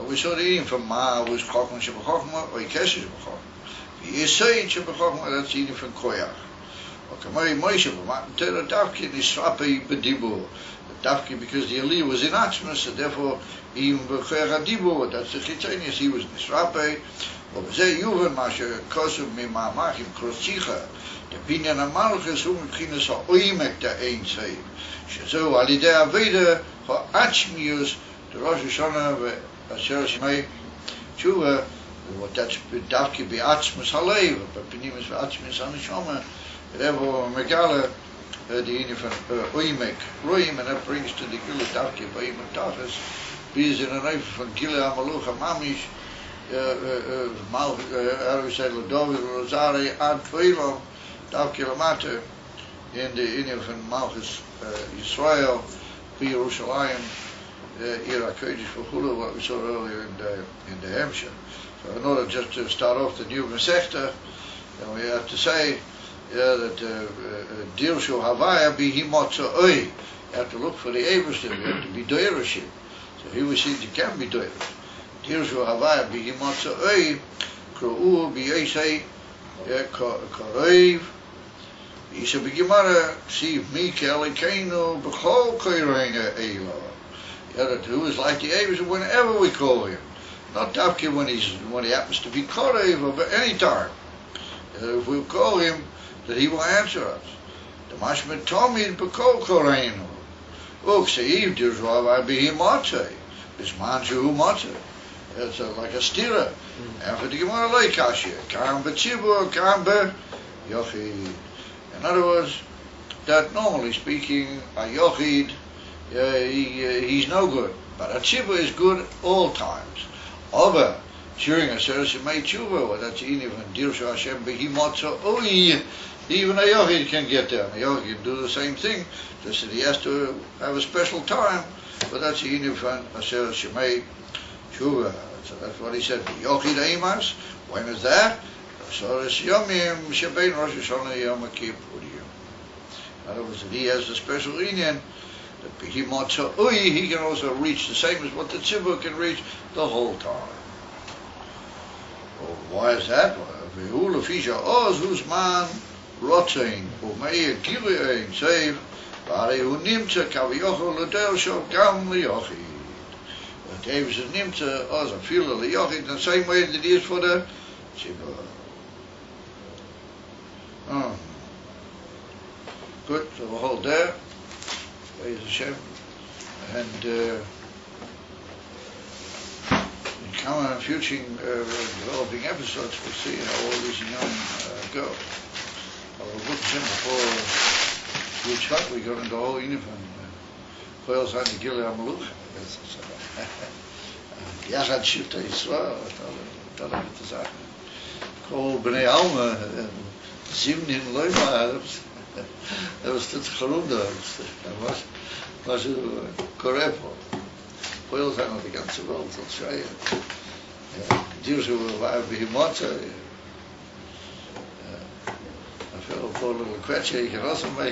We saw the eating from Ma was Chochma Shebachokma or Ikesh Shebachokma. Yisay Shebachokma, that's eating from Koyach. Kamari Moshe, Tera Dafki and Israpi Bedibur. Dafki because the Aliyah was in Atzmas, so therefore even Bechera Dibur, that's the Chitanius, he was in Israpi. But Zay Yuvan Masha Kosum Mima Machim Krosicha. The Binyan Amalchus whom Pchinas Oimek da Ein Seim. So Alidea Veda for Atzmius, the Rosh Hashanah, Asher Shmei Tshuva, what that's Dafki be Atzmas Halev, but Pinimus Atzmas Haneshama, Revo Megala, the Indian from Oimek, Roim, and that brings to the Gila Dafki, Baim and Tafas, Biz in a knife from Gila Amalucha Mamish, Arvisay Ladovi, Rosari, Ad Tveilom, Dafki Lamata, in the Indian from Malchus Yisrael, Yerushalayim, Ira Kodesh for Hulu, what we saw earlier in the Hampshire. So in order just to start off the new Masechta, then we have to say that Dirshu Havaya Bihimotza Oi. You have to look for the Eberstein, you have to be Doirashim. So here we see that you can be Doirish. Dirshu Havaya Bihimotza Oi, Kru'u Biyesei Koreiv. Yisha B'Gemara, Siv Mikel Ekeinu B'chol Koirena Eila. The other two is like the Avis whenever we call him. Not Dafki when he happens to be Korev, but any time. If we call him, that he will answer us. The Mashmet Tomid B'kol Koreinu. Ukseiv Dirjwa B'Himotze. Bisman Shehu Motze. It's like a stira. And for the Gemara Leikashia. Kam B'Tzibur, Kam B'Yochid. In other words, that normally speaking, a Yochid, he's no good, but a tzibur is good all times. Over during a service of May Tshuva, or that's even Dirshu Hashem Behimotza Oi, even a Yochid can get there. A Yochid can do the same thing, just that he has to have a special time, but that's even a service of May Tshuva. So that's what he said. Yochid Eimas, when is that? So it's Yomim Shebein Rosh Hashanah Yom Kippurim. In other words, that he has a special inyan. That Behimotza Oi, he can also reach the same as what the tzibur can reach the whole time. Well, why is that? Vehu lefisha oz huzman rotzein u'mei gilein save v'arei hu nimtza kaviyochel l'dersho gam liyochid. David is nimtza oz afila liyochid the same way that he is for the tzibur. Good, so we'll hold there. Praise Hashem. And in coming future developing episodes, we'll see how all these young go. We'll look before Yitzchak, we got into the whole uniform. Koyal Zan Gilei HaMaluch. Yachad Shivta Yisrael. Tal mit der Sache. Kol Bnei Alma. Zimnin Leuma, dat was het Charunda, was Korepo. Oil zijn op de ganze Welt, dat zei die zo waren behemot. Veel volle kwetsje gerassen, maar